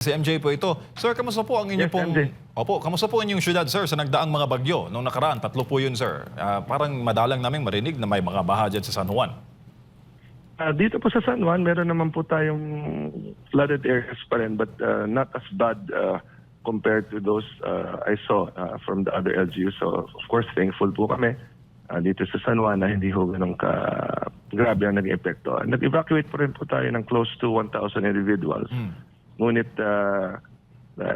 Si MJ po ito. Sir, kamusta po ang inyong Yes, pong... MJ. Opo, kamusta po ang inyong syudad, sir, sa nagdaang mga bagyo? Nung nakaraan, 3 po yun, sir. Parang madalang naming marinig na may mga baha dyan sa San Juan. Dito po sa San Juan, meron naman po tayong flooded areas pa rin, but not as bad compared to those I saw from the other LGUs. So, of course, thankful po kami dito sa San Juan na hindi ho ganun grabe ang naging epekto. Nag-evacuate po rin po tayo ng close to 1,000 individuals. Ngunit,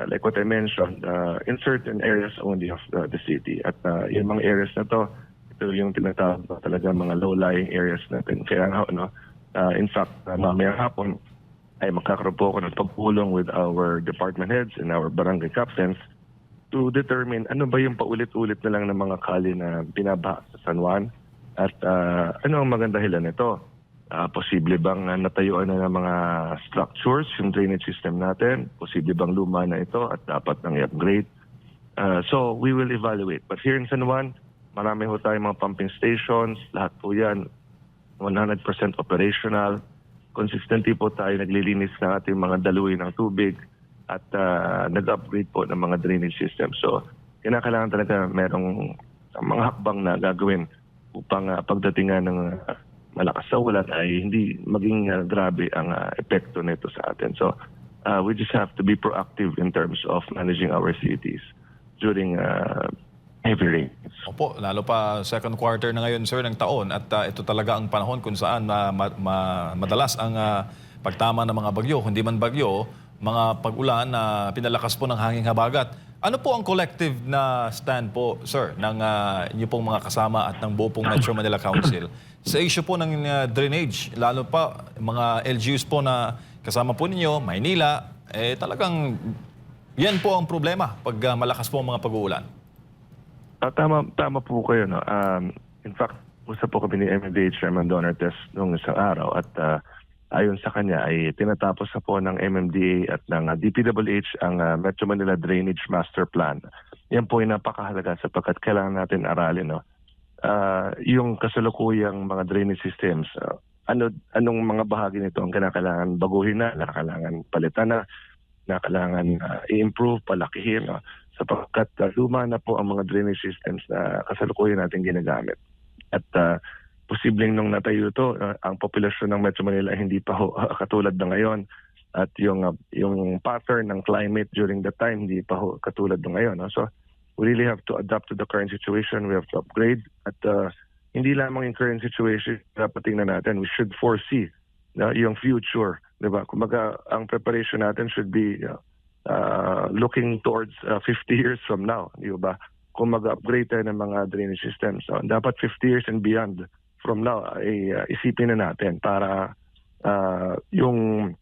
like what I mentioned, in certain areas only of the city. At yung mga areas na to, ito yung tinatawag na talaga mga low-lying areas natin. Kaya nga, in fact, mamaya hapon ay magkakaroon po ako ng pagpulong with our department heads and our barangay captains to determine ano ba yung paulit-ulit na lang ng mga kali na binabaha sa San Juan at ano ang maganda dahilan nito. Posible bang natayuan na ng mga structures yung drainage system natin? Posible bang luma na ito at dapat nang i-upgrade? So we will evaluate. But here in San Juan, marami ho tayong mga pumping stations. Lahat po yan 100% operational. Consistently po tayo naglilinis ng ating mga daluy ng tubig at nag-upgrade po ng mga drainage system. So kinakailangan talaga merong mga hakbang na gagawin upang pagdating ng malakas sa ulan ay hindi maging grabe ang epekto nito sa atin. So we just have to be proactive in terms of managing our cities during heavy rains. Opo, lalo pa second quarter na ngayon, sir, ng taon. At ito talaga ang panahon kung saan madalas ang pagtama ng mga bagyo. Kundi man bagyo, mga pag-ulan na pinalakas po ng hanging habagat. Ano po ang collective na stand po, sir, ng inyo pong mga kasama at ng buo pong Metro Manila Council sa issue po ng drainage, lalo pa mga LGUs po na kasama po ninyo, Maynila, talagang yan po ang problema pag malakas po ang mga pag-uulan. Tama po kayo. No? In fact, usap po kami ni MMDH Chairman Don Artes noong isang araw at ayon sa kanya ay tinatapos na po ng MMDA at ng DPWH ang Metro Manila Drainage Master Plan. Yan po ay napakahalaga sapagkat kailangan natin aralin. No? Yung kasalukuyang mga drainage systems, anong mga bahagi nito ang kinakailangan baguhin na, kinakailangan palitan na kailangan i-improve, palakihin. No? Sapagkat luma na po ang mga drainage systems na kasalukuyan natin ginagamit. At posibleng nung natayo ito, ang populasyon ng Metro Manila hindi pa katulad na ngayon. At yung pattern ng climate during that time hindi pa katulad na ngayon. No? So we really have to adapt to the current situation. We have to upgrade. At hindi lamang yung current situation, dapat tingnan natin. We should foresee yung future. Diba? Kumbaga, ang preparation natin should be looking towards 50 years from now. Diba? Kung mag-upgrade tayo ng mga drainage systems. So, dapat 50 years and beyond from now ay isipin na natin para yung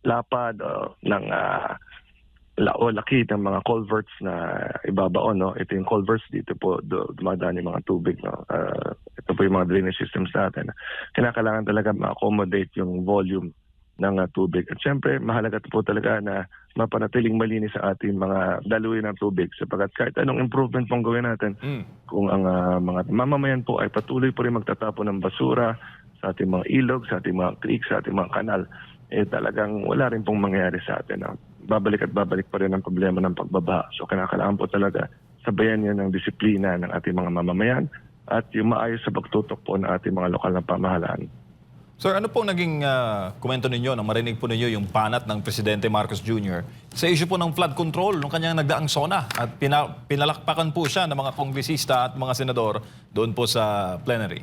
lapad ng laki ng mga culverts na ibabaon. No? Ito yung culverts dito po, dumadaan yung mga tubig. No? Ito po yung mga drainage systems natin. Kinakailangan talaga ma-accommodate yung volume ng tubig. At syempre, mahalaga po talaga na mapanatiling malinis sa ating mga daluyan ng tubig sapagkat kahit anong improvement pong gawin natin, kung ang mga mamamayan po ay patuloy po rin magtatapon ng basura sa ating mga ilog, sa ating mga creek, sa ating mga kanal, talagang wala rin pong mangyayari sa atin. No? Babalik at babalik pa rin ang problema ng pagbabaha. So kailangan po talaga sabayan yan ng disiplina ng ating mga mamamayan at yung maayos sa pagtutok po ng ating mga lokal na pamahalaan. Sir, ano pong naging komento ninyo nang marinig po ninyo yung panat ng Presidente Marcos Jr. sa issue po ng flood control nung kanyang nagdaang SONA at pinalakpakan po siya ng mga kongresista at mga senador doon po sa plenary?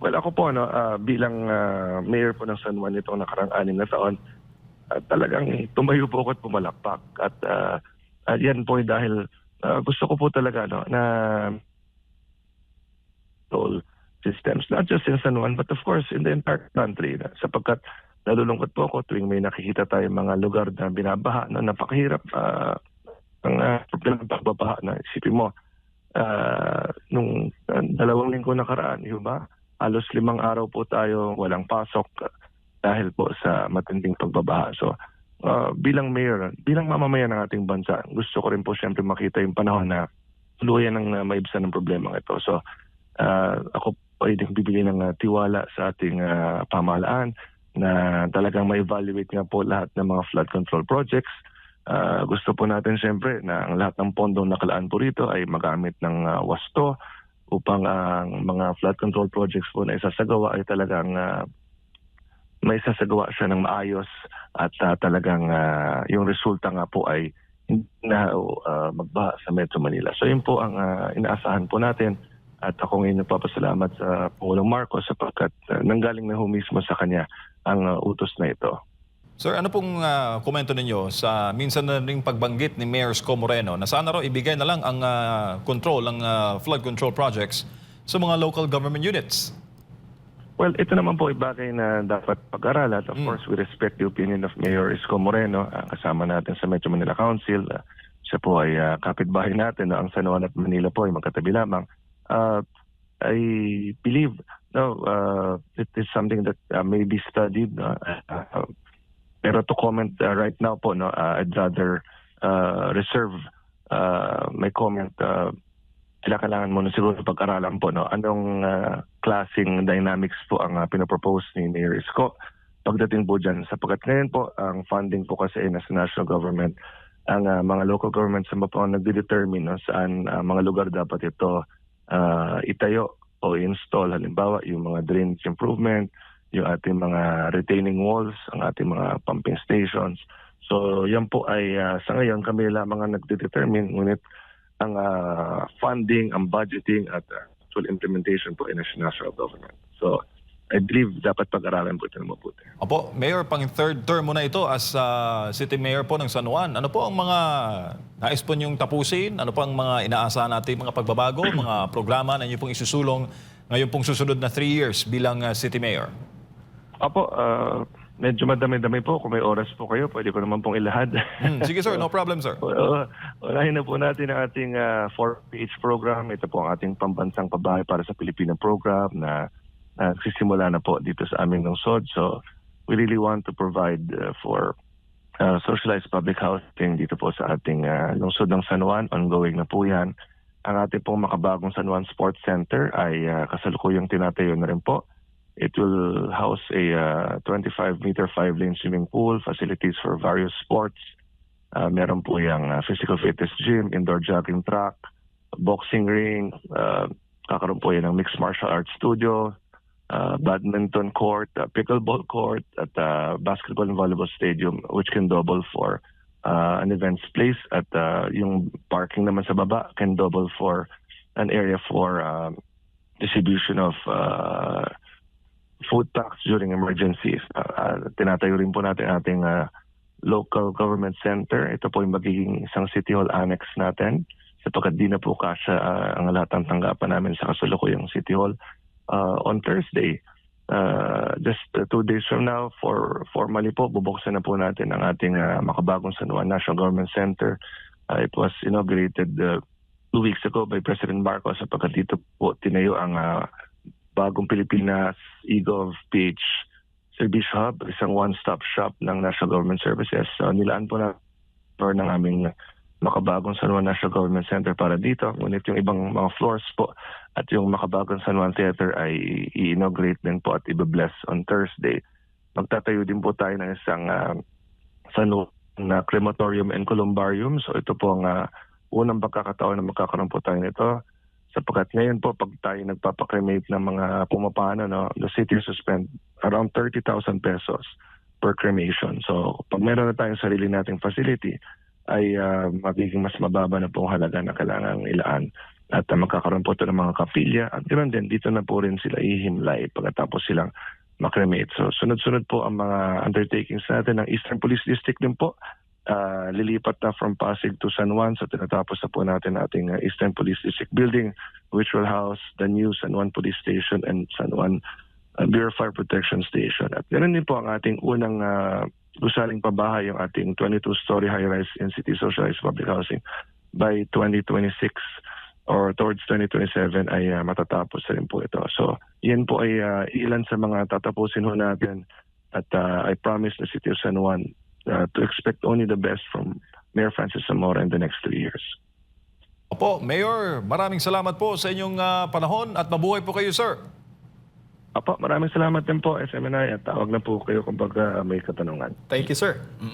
Well, ako po, bilang mayor po ng San Juan itong nakarang 6 na taon, talagang tumayo po ako at pumalakpak. At yan po dahil gusto ko po talaga na all systems, not just in San Juan, but of course in the entire country. Sapagkat nalulungkot po ako tuwing may nakikita tayo mga lugar na binabaha, napakahirap ang problema ng pagbabaha. Isipin mo, nung 2 linggo nakaraan, ba? Halos 5 araw po tayo walang pasok dahil po sa matinding pagbabaha. So bilang mayor, bilang mamamayan ng ating bansa, gusto ko rin po siyempre makita yung panahon na tuluyan ng maibsan ng problema ito. So ako ay nagbibigay ng tiwala sa ating pamahalaan na talagang ma-evaluate nga po lahat ng mga flood control projects. Gusto po natin siyempre na ang lahat ng pondong nakalaan po rito ay magamit ng wasto upang ang mga flood control projects po na isasagawa ay talagang may isasagawa siya ng maayos at talagang yung resulta nga po ay hindi na magbaha sa Metro Manila. So yun po ang inaasahan po natin. At ako ngayon nagpapasalamat sa Pangulong Marcos sapagkat nanggaling na mismo sa kanya ang utos na ito. Sir, ano pong komento ninyo sa minsan na ring pagbanggit ni Mayor Isko Moreno na sana raw ibigay na lang ang control, ang flood control projects sa mga local government units? Well, ito naman po ay bagay na dapat pag-aralan. Of course, we respect the opinion of Mayor Isko Moreno, kasama natin sa Metro Manila Council. Siya po ay kapitbahay natin. Ang San Juan at Manila po ay magkatabi lamang. I believe it is something that may be studied. Pero to comment right now po, I'd rather reserve my comment. Kailangan muna siguro pag-aralan po anong klaseng dynamics po ang pinapropose ni Mayor Isko pagdating po dyan. Sapagkat ngayon po, ang funding po kasi ay nasa national government. Ang mga local governments na po ang nagde-determine saan mga lugar dapat ito itayo o install. Halimbawa, yung mga drainage improvement, yung ating mga retaining walls, ang ating mga pumping stations. So yan po ay sa ngayon kami lamang ang nagde-determine, ngunit ang funding, ang budgeting at actual implementation po ay nasa national government. So I believe dapat pag-aralan po ito ng mabuti. Opo, Mayor, pang third term mo na ito as City Mayor po ng San Juan. Ano po ang mga nais po niyong tapusin? Ano po ang mga inaasahan natin mga pagbabago, mga programa na niyo pong isusulong ngayon pong susunod na 3 years bilang City Mayor? Opo, medyo madami-dami po. Kung may oras po kayo, pwede ko naman pong ilahad. Sige sir, no problem sir. Unahin na po natin ang ating 4PH program. Ito po ang ating pambansang pabahay para sa Pilipino program na nagsisimula na po dito sa aming lungsod. So we really want to provide for socialized public housing dito po sa ating lungsod ng San Juan. Ongoing na po yan. Ang ating pong makabagong San Juan Sports Center ay kasalukuyang tinatayo na rin po. It will house a 25-meter 5-lane swimming pool, facilities for various sports. Meron po yung physical fitness gym, indoor jogging track, boxing ring, kakaroon po yan ng mixed martial arts studio, badminton court, pickleball court, at basketball and volleyball stadium, which can double for an events place. At yung parking naman sa baba can double for an area for distribution of food packs during emergencies. Tinatayo rin po natin ating local government center. Ito po yung magiging isang City Hall annex natin sapagkat di na po kasya ang lahat ng tanggapan namin sa kasalukuyang City Hall. On Thursday, just 2 days from now, formally po, bubuksan na po natin ang ating makabagong San Juan National Government Center. It was inaugurated 2 weeks ago by President Marcos sapagkat dito po tinayo ang bagong Pilipinas eGov PH Service Hub, isang one-stop shop ng National Government Services. So, nilaan po na ng aming makabagong San Juan National Government Center para dito. Ngunit yung ibang mga floors po at yung makabagong San Juan Theater ay i-inaugurate din po at i-bless on Thursday. Magtatayo din po tayo ng isang San Juan na crematorium and columbarium. So ito po ang unang pagkakataon na magkakaroon po tayo nito. Sapagkat ngayon po, pag tayo nagpapakremate ng mga pumapano, the city will spend around 30,000 pesos per cremation. So pag meron na tayong sarili nating facility, ay magiging mas mababa na pong halaga na kailangang ilaan. At magkakaroon po ito ng mga kapilya. At ganoon din, dito na po rin sila ihimlay pagkatapos silang makremate. So sunod-sunod po ang mga undertakings natin ng Eastern Police District din po. Lilipat na from Pasig to San Juan. So tinatapos na po natin ating Eastern Police District building, which will house the new San Juan Police Station and San Juan Bureau of Fire Protection Station. At ganoon din po ang ating unang gusaling pabahay, yung ating 22-story high-rise in-city socialized public housing. By 2026 or towards 2027 ay matatapos na rin po ito. So yan po ay ilan sa mga tatapusin ho natin. At I promise the City of San Juan to expect only the best from Mayor Francis Zamora in the next 3 years. Opo, Mayor, maraming salamat po sa inyong panahon at mabuhay po kayo, sir. Apo, maraming salamat din po, SMNI, at tawag na po kayo kung may katanungan. Thank you, sir.